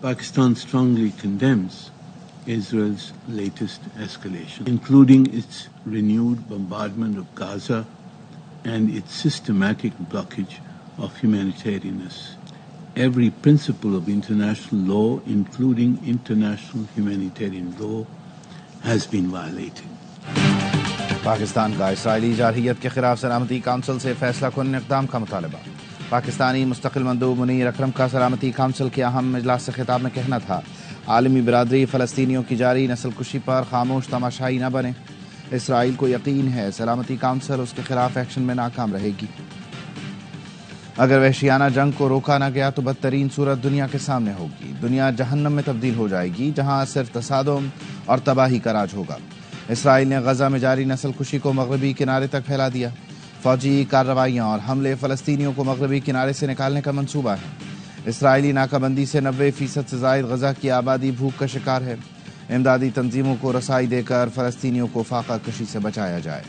Pakistan strongly condemns Israel's latest escalation, including its renewed bombardment of Gaza and its systematic blockage of humanitarianness. Every principle of international law, including international humanitarian law, has been violated. Pakistan کا اسرائیلی جارحیت کے خلاف سلامتی council سے فیصلہ کن اقدام کا مطالبہ۔ پاکستانی مستقل مندوب منیر اکرم کا سلامتی کونسل کے اہم اجلاس سے خطاب میں کہنا تھا، عالمی برادری فلسطینیوں کی جاری نسل کشی پر خاموش تماشائی نہ بنے۔ اسرائیل کو یقین ہے سلامتی کونسل اس کے خلاف ایکشن میں ناکام رہے گی۔ اگر وحشیانہ جنگ کو روکا نہ گیا تو بدترین صورت دنیا کے سامنے ہوگی۔ دنیا جہنم میں تبدیل ہو جائے گی جہاں صرف تصادم اور تباہی کا راج ہوگا۔ اسرائیل نے غزہ میں جاری نسل کشی کو مغربی کنارے تک پھیلا دیا۔ فوجی کارروائیاں اور حملے فلسطینیوں کو مغربی کنارے سے نکالنے کا منصوبہ ہے۔ اسرائیلی ناکہ بندی سے 90% سے زائد غزہ کی آبادی بھوک کا شکار ہے۔ امدادی تنظیموں کو رسائی دے کر فلسطینیوں کو فاقہ کشی سے بچایا جائے۔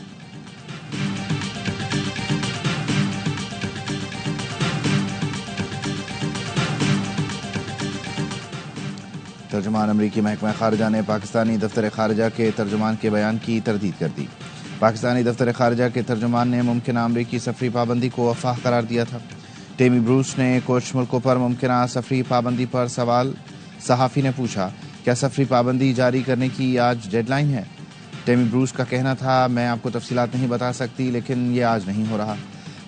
ترجمان امریکی محکمہ خارجہ نے پاکستانی دفتر خارجہ کے ترجمان کے بیان کی تردید کر دی۔ پاکستانی دفتر خارجہ کے ترجمان نے ممکنہ امریکی سفری پابندی کو افواہ قرار دیا تھا۔ ٹیمی بروس نے کچھ ملکوں پر ممکنہ سفری پابندی پر سوال صحافی نے پوچھا، کیا سفری پابندی جاری کرنے کی آج ڈیڈ لائن ہے؟ ٹیمی بروس کا کہنا تھا، میں آپ کو تفصیلات نہیں بتا سکتی لیکن یہ آج نہیں ہو رہا۔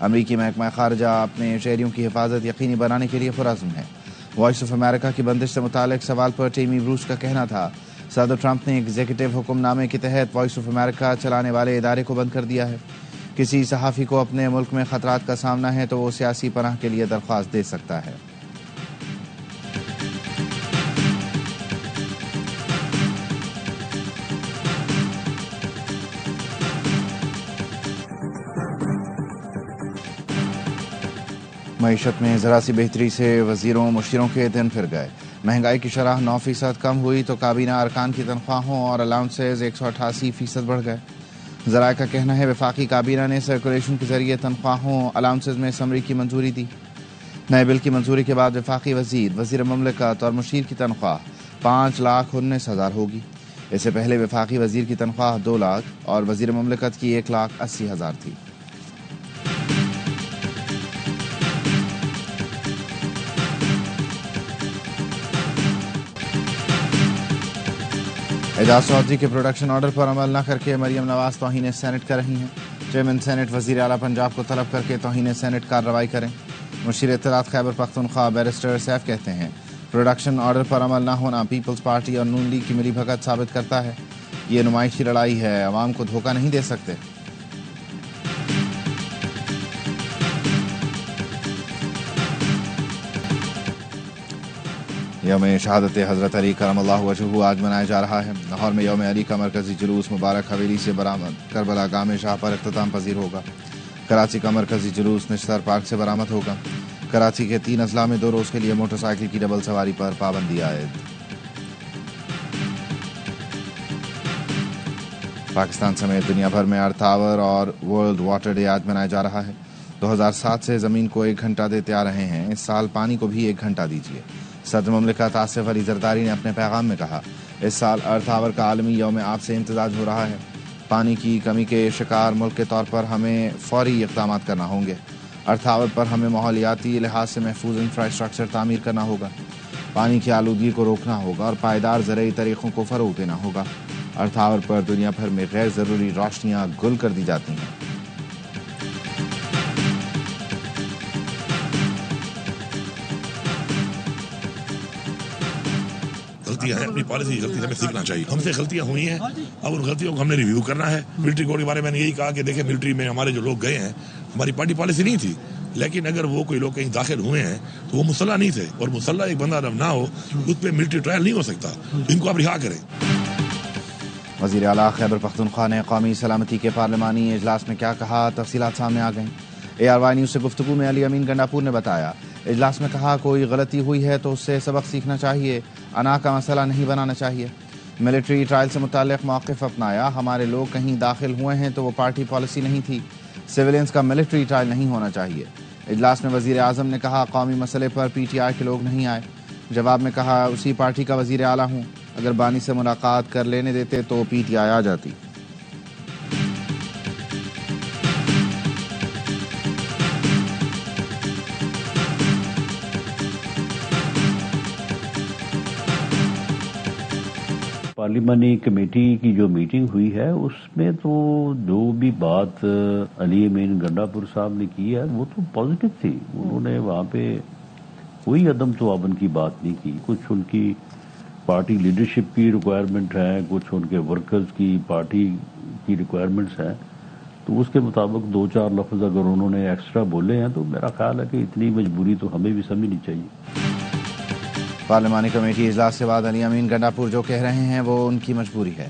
امریکی محکمہ خارجہ اپنے شہریوں کی حفاظت یقینی بنانے کے لیے پرعزم ہے۔ وائس آف امریکہ کی بندش سے متعلق سوال پر ٹیمی بروس کا کہنا تھا، صدر ٹرمپ نے ایگزیکٹو حکم نامے کے تحت وائس آف امریکہ چلانے والے ادارے کو بند کر دیا ہے۔ کسی صحافی کو اپنے ملک میں خطرات کا سامنا ہے تو وہ سیاسی پناہ کے لیے درخواست دے سکتا ہے۔ معیشت میں ذرا سی بہتری سے وزیروں مشیروں کے دن پھر گئے۔ مہنگائی کی شرح 9% کم ہوئی تو کابینہ ارکان کی تنخواہوں اور الاؤنسز 188% بڑھ گئے۔ ذرائع کا کہنا ہے وفاقی کابینہ نے سرکولیشن کے ذریعے تنخواہوں الاؤنسز میں سمری کی منظوری دی۔ نئے بل کی منظوری کے بعد وفاقی وزیر مملکت اور مشیر کی تنخواہ 5,19,000 ہوگی۔ اس سے پہلے وفاقی وزیر کی تنخواہ 2 لاکھ اور وزیر مملکت کی 1,80,000 تھی۔ اعجاز چودھری کے پروڈکشن آرڈر پر عمل نہ کر کے مریم نواز توہین سینٹ کر رہی ہیں۔ چیئرمین سینٹ وزیر اعلیٰ پنجاب کو طلب کر کے توہین سینٹ کارروائی کریں۔ مشیر اطلاعات خیبر پختونخوا بیرسٹر سیف کہتے ہیں، پروڈکشن آرڈر پر عمل نہ ہونا پیپلز پارٹی اور نون لیگ کی ملی بھگت ثابت کرتا ہے۔ یہ نمائشی لڑائی ہے، عوام کو دھوکہ نہیں دے سکتے۔ یوم شہادت حضرت علی کرم اللہ وجہہ آج منایا جا رہا ہے۔ لاہور میں یوم علی کا مرکزی جلوس مبارک حویلی سے برآمد کربلا گاہ میں شاہ پر اختتام پذیر ہوگا۔ کراچی کا مرکزی جلوس نشتر پارک سے برآمد ہوگا۔ کراچی کے 3 اضلاع میں 2 روز کے لیے موٹر سائیکل کی ڈبل سواری پر پابندی عائد۔ پاکستان سمیت دنیا بھر میں ارتھ آور اور ورلڈ واٹر ڈے آج منایا جا رہا ہے۔ 2007 سے زمین کو 1 گھنٹہ دیتے آ رہے ہیں، اس سال پانی کو بھی 1 گھنٹہ دیجیے۔ صدر مملکت آصف علی زرداری نے اپنے پیغام میں کہا، اس سال ارتھ آور کا عالمی یوم آب سے امتزاج ہو رہا ہے۔ پانی کی کمی کے شکار ملک کے طور پر ہمیں فوری اقدامات کرنا ہوں گے۔ ارتھ آور پر ہمیں ماحولیاتی لحاظ سے محفوظ انفراسٹرکچر تعمیر کرنا ہوگا، پانی کی آلودگی کو روکنا ہوگا اور پائیدار زرعی طریقوں کو فروغ دینا ہوگا۔ ارتھ آور پر دنیا بھر میں غیر ضروری روشنیاں گل کر دی جاتی ہیں۔ غلطیاں ہیں، اپنی پالیسی کی غلطی سے ہمیں سیکھنا چاہیے۔ ہم سے غلطیاں ہوئی ہیں، اب ان غلطیوں کو ہم نے ریویو کرنا ہے۔ ملٹری کوڈ کے بارے میں نے یہی کہا کہ دیکھیں، ملٹری میں ہمارے جو لوگ گئے ہیں، ہماری پارٹی پالیسی نہیں تھی، لیکن اگر وہ کوئی لوگ کہیں داخل ہوئے ہیں تو وہ مسلح نہیں تھے، اور مسلح ایک بندہ جب نہ ہو اس پہ ملٹری ٹرائل نہیں ہو سکتا، ان کو آپ رہا کریں۔ وزیر اعلیٰ خیبر پختونخوا نے قومی سلامتی کے پارلیمانی اجلاس میں کیا کہا، تفصیلات سامنے آ گئیں۔ ARY نیوز سے گفتگو میں علی امین گنڈاپور نے بتایا، اجلاس میں کہا کوئی غلطی ہوئی ہے تو اس سے سبق سیکھنا چاہیے، انا کا مسئلہ نہیں بنانا چاہیے۔ ملٹری ٹرائل سے متعلق موقف اپنایا، ہمارے لوگ کہیں داخل ہوئے ہیں تو وہ پارٹی پالیسی نہیں تھی، سویلینز کا ملٹری ٹرائل نہیں ہونا چاہیے۔ اجلاس میں وزیر اعظم نے کہا قومی مسئلے پر PTI کے لوگ نہیں آئے، جواب میں کہا اسی پارٹی کا وزیر اعلیٰ ہوں، اگر بانی سے ملاقات کر لینے دیتے تو پی ٹی آئی آ جاتی۔ پارلیمانی کمیٹی کی جو میٹنگ ہوئی ہے اس میں تو جو بھی بات علی امین گنڈاپور صاحب نے کی ہے وہ تو پازیٹو تھی۔ انہوں نے وہاں پہ کوئی عدم تعاون کی بات نہیں کی۔ کچھ ان کی پارٹی لیڈرشپ کی ریکوائرمنٹ ہے، کچھ ان کے ورکرز کی پارٹی کی ریکوائرمنٹس ہیں، تو اس کے مطابق دو چار لفظ اگر انہوں نے ایکسٹرا بولے ہیں تو میرا خیال ہے کہ اتنی مجبوری تو ہمیں بھی سمجھنی چاہیے۔ پارلیمانی کمیٹی اجلاس کے بعد علی امین گنڈاپور جو کہہ رہے ہیں وہ ان کی مجبوری ہے۔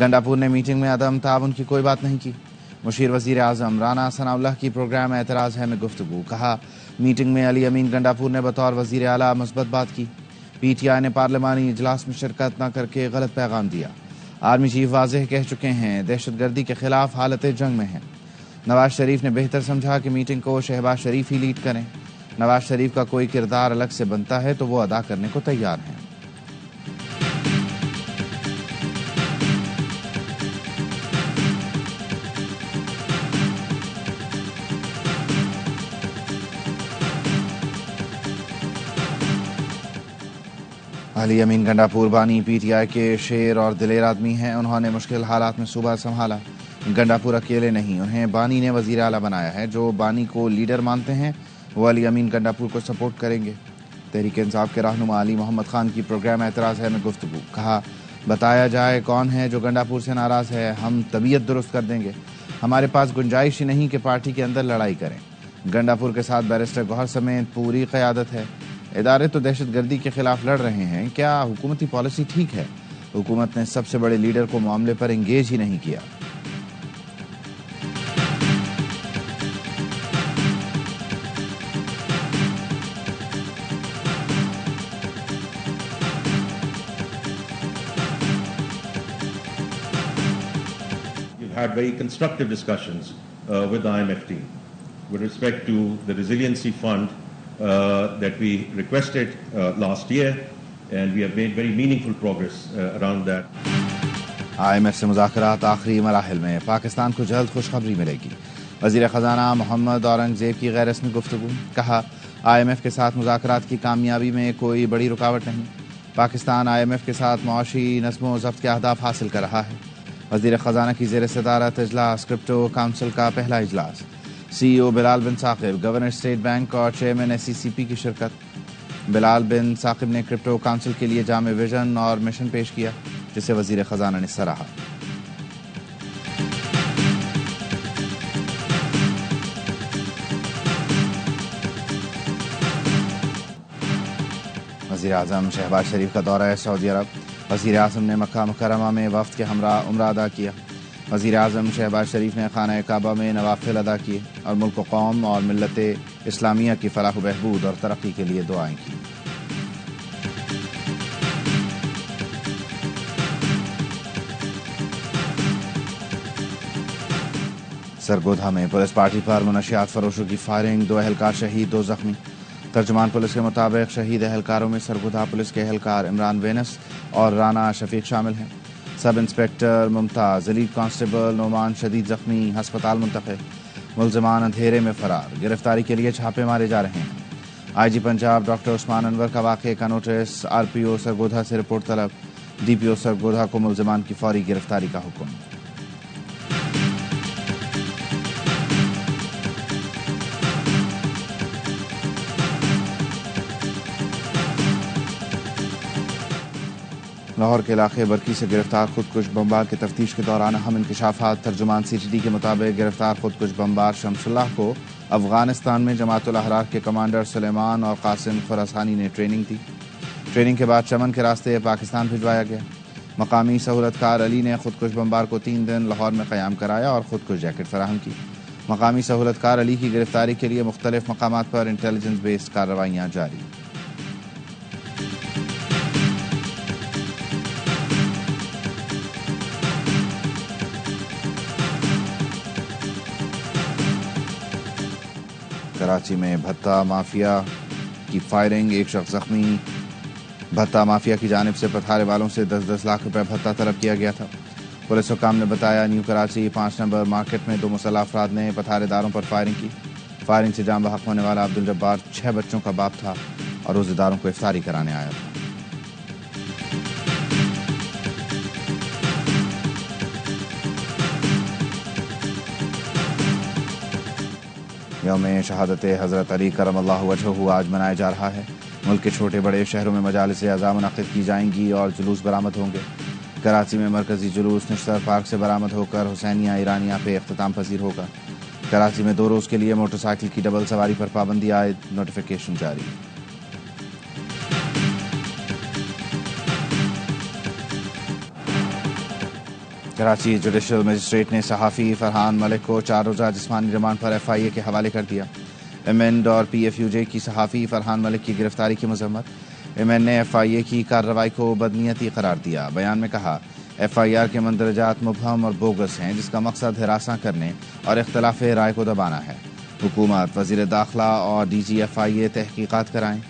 گنڈاپور نے میٹنگ میں عدم تعاون کی کوئی بات نہیں کی۔ مشیر وزیر اعظم رانا ثناء اللہ کی پروگرام اعتراض ہے میں گفتگو، کہا میٹنگ میں علی امین گنڈاپور نے بطور وزیر اعلیٰ مثبت بات کی۔ پی ٹی آئی نے پارلیمانی اجلاس میں شرکت نہ کر کے غلط پیغام دیا۔ آرمی چیف واضح کہہ چکے ہیں دہشت گردی کے خلاف حالت جنگ میں ہیں۔ نواز شریف نے بہتر سمجھا کہ میٹنگ کو شہباز شریف ہی لیڈ کریں۔ نواز شریف کا کوئی کردار الگ سے بنتا ہے تو وہ ادا کرنے کو تیار ہیں۔ علی امین گنڈاپور بانی پی ٹی آئی کے شیر اور دلیر آدمی ہیں۔ انہوں نے مشکل حالات میں صوبہ سنبھالا۔ گنڈاپور اکیلے نہیں، انہیں بانی نے وزیر اعلیٰ بنایا ہے۔ جو بانی کو لیڈر مانتے ہیں وہ علی امین گنڈاپور کو سپورٹ کریں گے۔ تحریک انصاف کے رہنما علی محمد خان کی پروگرام اعتراض ہے میں گفتگو، کہا بتایا جائے کون ہے جو گنڈاپور سے ناراض ہے، ہم طبیعت درست کر دیں گے۔ ہمارے پاس گنجائش ہی نہیں کہ پارٹی کے اندر لڑائی کریں۔ گنڈاپور کے ساتھ بیرسٹر گوہر سمیت پوری قیادت ہے۔ ادارے تو دہشت گردی کے خلاف لڑ رہے ہیں، کیا حکومتی پالیسی ٹھیک ہے؟ حکومت نے سب سے بڑے لیڈر کو معاملے پر انگیج ہی نہیں کیا۔ Had very constructive discussions with the IMF team with respect to the resiliency fund that we requested last year, and we have made very meaningful progress around that. IMF سے مذاکرات آخری مراحل میں، پاکستان کو جلد خوشخبری ملے گی۔ وزیر خزانہ محمد اورنگزیب کی غیر رسمی گفتگو، کہا IMF کے ساتھ مذاکرات کی کامیابی میں کوئی بڑی رکاوٹ نہیں۔ پاکستان IMF کے ساتھ معاشی نظم و ضبط کے اہداف حاصل کر رہا ہے۔ وزیر خزانہ کی زیر صدارت اجلاس، کرپٹو کونسل کا پہلا اجلاس، سی ای او بلال بن ثاقب، گورنر اسٹیٹ بینک اور چیئرمین SECP کی شرکت۔ بلال بن ثاقب نے کرپٹو کونسل کے لیے جامع ویژن اور مشن پیش کیا جسے وزیر خزانہ نے سراہا۔ وزیر اعظم شہباز شریف کا دورہ سعودی عرب، وزیر اعظم نے مکہ مکرمہ میں وفد کے ہمراہ عمرہ ادا کیا۔ وزیر اعظم شہباز شریف نے خانہ کعبہ میں نوافل ادا کیے اور ملک و قوم اور ملت اسلامیہ کی فلاح و بہبود اور ترقی کے لیے دعائیں کی۔ سرگودھا میں پولیس پارٹی پر منشیات فروشوں کی فائرنگ، 2 اہلکار شہید، 2 زخمی۔ ترجمان پولیس کے مطابق شہید اہلکاروں میں سرگودھا پولیس کے اہلکار عمران وینس اور رانا شفیق شامل ہیں۔ سب انسپکٹر ممتاز، لیڈ کانسٹیبل نعمان شدید زخمی، ہسپتال منتقل۔ ملزمان اندھیرے میں فرار، گرفتاری کے لیے چھاپے مارے جا رہے ہیں۔ IG پنجاب ڈاکٹر عثمان انور کا واقعے کا نوٹس، RPO سرگودھا سے رپورٹ طلب، DPO سرگودھا کو ملزمان کی فوری گرفتاری کا حکم۔ لاہور کے علاقے برکی سے گرفتار خودکش بمبار کی تفتیش کے دوران اہم انکشافات۔ ترجمان CTD کے مطابق گرفتار خودکش بمبار شمس اللہ کو افغانستان میں جماعت الاحرار کے کمانڈر سلیمان اور قاسم خراسانی نے ٹریننگ دی۔ ٹریننگ کے بعد چمن کے راستے پاکستان بھجوایا گیا۔ مقامی سہولت کار علی نے خودکش بمبار کو 3 دن لاہور میں قیام کرایا اور خودکش جیکٹ فراہم کی۔ مقامی سہولت کار علی کی گرفتاری کے لیے مختلف مقامات پر انٹیلیجنس بیسڈ کارروائیاں جاری۔ کراچی میں بھتہ مافیا کی فائرنگ، 1 شخص زخمی، بھتہ مافیا کی جانب سے پتھارے والوں سے 10-10 لاکھ روپے بھتہ طلب کیا گیا تھا۔ پولیس حکام نے بتایا نیو کراچی 5 نمبر مارکیٹ میں 2 مسلح افراد نے پتھارے داروں پر فائرنگ کی۔ فائرنگ سے جاں بحق ہونے والا عبدالجبار 6 بچوں کا باپ تھا اور روزے داروں کو افطاری کرانے آیا تھا۔ یوم شہادت حضرت علی کرم اللہ وجہہ آج منایا جا رہا ہے۔ ملک کے چھوٹے بڑے شہروں میں مجالس اعزاء منعقد کی جائیں گی اور جلوس برآمد ہوں گے۔ کراچی میں مرکزی جلوس نشتر پارک سے برآمد ہو کر حسینیہ ایرانیہ پہ اختتام پذیر ہوگا۔ کراچی میں 2 روز کے لیے موٹر سائیکل کی ڈبل سواری پر پابندی عائد، نوٹیفیکیشن جاری۔ کراچی جوڈیشل مجسٹریٹ نے صحافی فرحان ملک کو 4 روزہ جسمانی ریمانڈ پر FIA کے حوالے کر دیا۔ MN اور PFUJ کی صحافی فرحان ملک کی گرفتاری کی مذمت۔ MN نے FIA کی کارروائی کو بدنیتی قرار دیا۔ بیان میں کہا FIR کے مندرجات مبہم اور بوگس ہیں، جس کا مقصد ہراساں کرنے اور اختلاف رائے کو دبانا ہے۔ حکومت، وزیر داخلہ اور DG FIA تحقیقات کرائیں۔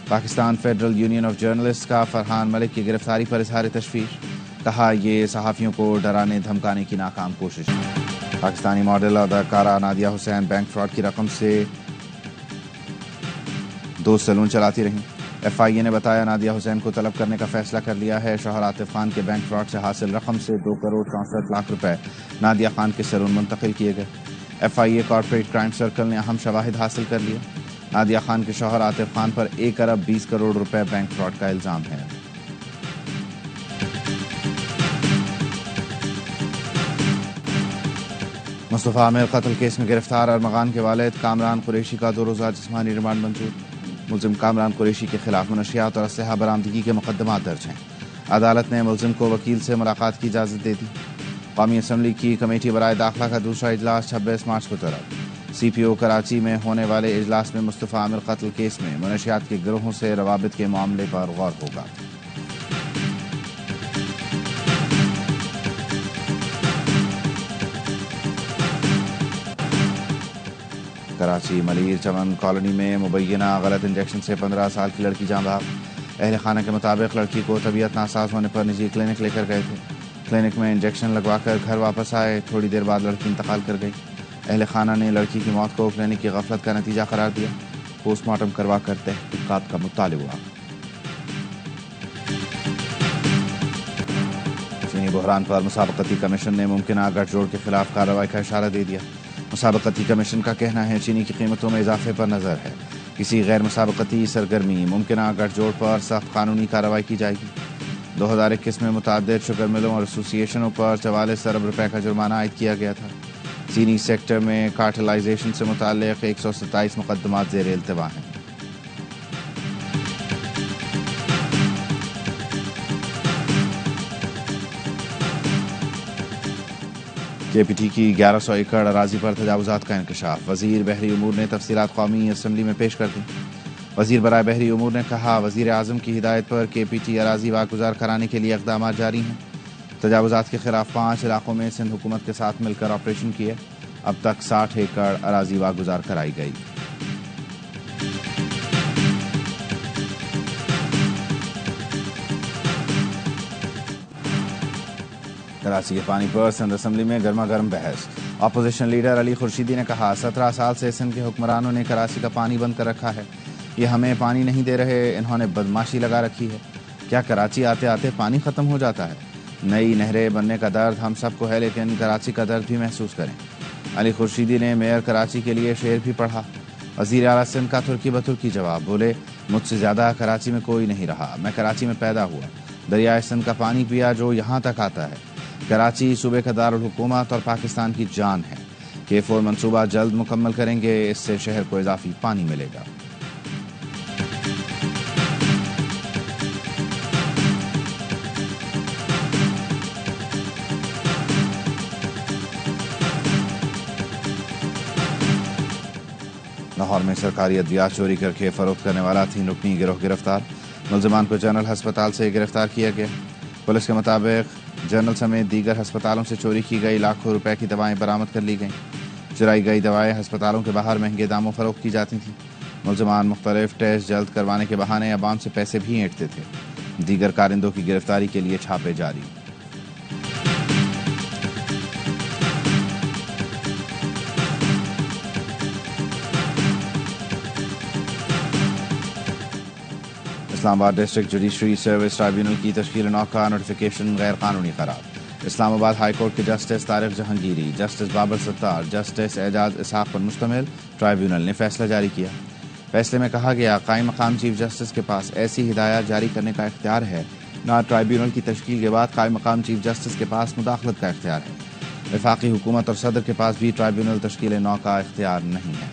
Pakistan federal union of journalist کا فرحان ملک کی گرفتاری پر اظہار تشویش، کہا یہ صحافیوں کو ڈرانے دھمکانے کی ناکام کوشش ہے۔ پاکستانی ماڈل اداکارہ نادیہ حسین بینک فراڈ کی رقم سے 2 سیلون چلاتی رہیں۔ FIA نے بتایا نادیہ حسین کو طلب کرنے کا فیصلہ کر لیا ہے۔ شوہر عاطف خان کے بینک فراڈ سے حاصل رقم سے 2 کروڑ 64 لاکھ روپے نادیہ خان کے سیلون منتقل کیے گئے۔ FIA کارپوریٹ کرائم سرکل نے اہم شواہد حاصل کر لیے۔ نادیہ خان کے شوہر عاطف خان پر 1 ارب 20 کروڑ روپے بینک فراڈ کا الزام ہے۔ مصطفیٰ عامر قتل کیس میں گرفتار ارمغان کے والد کامران قریشی کا 2 روزہ جسمانی ریمانڈ منظور۔ ملزم کامران قریشی کے خلاف منشیات اور اسلحہ برآمدگی کے مقدمات درج ہیں۔ عدالت نے ملزم کو وکیل سے ملاقات کی اجازت دے دی۔ قومی اسمبلی کی کمیٹی برائے داخلہ کا دوسرا اجلاس 26 مارچ کو طلب۔ CPO کراچی میں ہونے والے اجلاس میں مصطفیٰ عامر قتل کیس میں منشیات کے گروہوں سے روابط کے معاملے پر غور ہوگا۔ کراچی ملیر چمن کالونی میں مبینہ غلط انجیکشن سے 15 سال کی لڑکی جاں بحق۔ اہل خانہ کے مطابق لڑکی کو طبیعت ناساز ہونے پر نجی کلینک لے کر گئے تھے۔ کلینک میں انجیکشن لگوا کر گھر واپس آئے۔ تھوڑی دیر بعد لڑکی انتقال کر گئی۔ اہل خانہ نے لڑکی کی موت کو کلینک کی غفلت کا نتیجہ قرار دیا۔ پوسٹ مارٹم کروا کر تحقیقات کا مطالبہ۔ چینی بحران پر مسابقتی کمیشن نے ممکنہ گٹھ جوڑ کے خلاف کارروائی کا اشارہ دے دیا۔ مسابقتی کمیشن کا کہنا ہے چینی کی قیمتوں میں اضافے پر نظر ہے۔ کسی غیر مسابقتی سرگرمی ممکنہ گٹھ جوڑ پر سخت قانونی کارروائی کی جائے گی۔ 2021 میں متعدد شوگر ملوں اور ایسوسی ایشنوں پر 44 ارب روپے کا جرمانہ عائد کیا گیا تھا۔ چینی سیکٹر میں کارٹلائزیشن سے متعلق 127 مقدمات زیر التوا ہیں۔ KPT کی 1100 ایکڑ اراضی پر تجاوزات کا انکشاف۔ وزیر بحری امور نے تفصیلات قومی اسمبلی میں پیش کر دی۔ وزیر برائے بحری امور نے کہا وزیر اعظم کی ہدایت پر KPT اراضی واگزار کرانے کے لیے اقدامات جاری ہیں۔ تجاوزات کے خلاف 5 علاقوں میں سندھ حکومت کے ساتھ مل کر آپریشن کیے۔ اب تک 60 ایکڑ اراضی واگزار کرائی گئی۔ کراچی کے پانی پر سندھ اسمبلی میں گرما گرم بحث۔ اپوزیشن لیڈر علی خورشیدی نے کہا 17 سال سے سندھ کے حکمرانوں نے کراچی کا پانی بند کر رکھا ہے۔ یہ ہمیں پانی نہیں دے رہے، انہوں نے بدماشی لگا رکھی ہے۔ کیا کراچی آتے آتے پانی ختم ہو جاتا ہے؟ نئی نہریں بننے کا درد ہم سب کو ہے، لیکن کراچی کا درد بھی محسوس کریں۔ علی خورشیدی نے میئر کراچی کے لیے شعر بھی پڑھا۔ وزیر اعلیٰ سندھ کا ترکی بترکی جواب، بولے مجھ سے زیادہ کراچی میں کوئی نہیں رہا، میں کراچی میں پیدا ہوا، دریائے سندھ کا پانی پیا جو یہاں تک آتا ہے۔ کراچی صوبے کا دارالحکومت اور پاکستان کی جان ہے۔ K4 منصوبہ جلد مکمل کریں گے، اس سے شہر کو اضافی پانی ملے گا۔ لاہور میں سرکاری ادویات چوری کر کے فروخت کرنے والا 3 رکنی گروہ گرفتار۔ ملزمان کو جنرل ہسپتال سے گرفتار کیا گیا۔ پولیس کے مطابق جنرل سمیت دیگر ہسپتالوں سے چوری کی گئی لاکھوں روپے کی دوائیں برآمد کر لی گئیں۔ چرائی گئی دوائیں ہسپتالوں کے باہر مہنگے داموں فروخت کی جاتی تھیں۔ ملزمان مختلف ٹیسٹ جلد کروانے کے بہانے عوام سے پیسے بھی اینٹتے تھے۔ دیگر کارندوں کی گرفتاری کے لیے چھاپے جاری۔ اسلام آباد ڈسٹرکٹ جوڈیشری سروس ٹرائیبیونل کی تشکیل 9 کا نوٹیفیکیشن غیر قانونی قرار۔ اسلام آباد ہائی کورٹ کے جسٹس طارق جہانگیری، جسٹس بابر ستار، جسٹس اعجاز اسحاق پر مشتمل ٹرائیبیونل نے فیصلہ جاری کیا۔ فیصلے میں کہا گیا قائم مقام چیف جسٹس کے پاس ایسی ہدایات جاری کرنے کا اختیار ہے نہ ٹرائیبیونل کی تشکیل کے بعد قائم مقام چیف جسٹس کے پاس مداخلت کا اختیار ہے۔ وفاقی حکومت اور صدر کے پاس بھی ٹرائیبیونل تشکیل 9 کا اختیار نہیں ہے۔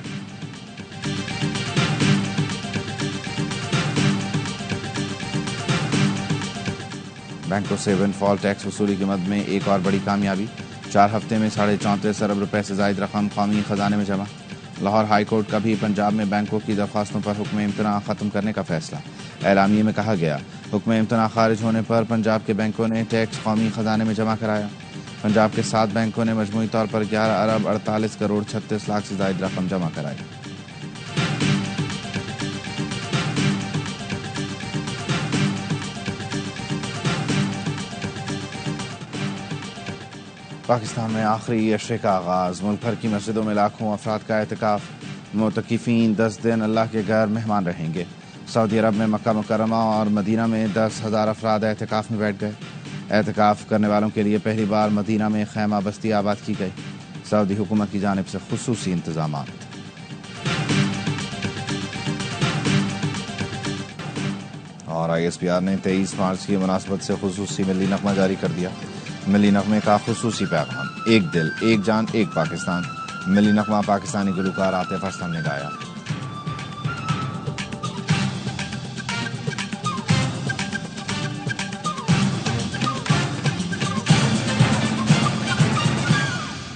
بینکوں سے ون فال ٹیکس وصولی کے مد میں ایک اور بڑی کامیابی، 4 ہفتے میں 34.5 ارب روپے سے زائد رقم قومی خزانے میں جمع۔ لاہور ہائی کورٹ کا بھی پنجاب میں بینکوں کی درخواستوں پر حکم امتناع ختم کرنے کا فیصلہ۔ اعلامیے میں کہا گیا حکم امتناع خارج ہونے پر پنجاب کے بینکوں نے ٹیکس قومی خزانے میں جمع کرایا۔ پنجاب کے 7 بینکوں نے مجموعی طور پر 11 ارب 48 کروڑ 36 لاکھ سے زائد رقم جمع کرائی۔ پاکستان میں آخری عشرے کا آغاز، ملک بھر کی مسجدوں میں لاکھوں افراد کا اعتکاف۔ معتکفین 10 دن اللہ کے گھر مہمان رہیں گے۔ سعودی عرب میں مکہ مکرمہ اور مدینہ میں 10,000 افراد اعتکاف میں بیٹھ گئے۔ اعتکاف کرنے والوں کے لیے پہلی بار مدینہ میں خیمہ بستی آباد کی گئی۔ سعودی حکومت کی جانب سے خصوصی انتظامات۔ اور ISPR نے 23 مارچ کی مناسبت سے خصوصی ملی نغمہ جاری کر دیا۔ ملی نغمے کا خصوصی پیغام، ایک دل، ایک جان، ایک پاکستان۔ ملی نغمہ پاکستانی گلوکار عاطف اسلم نے گایا۔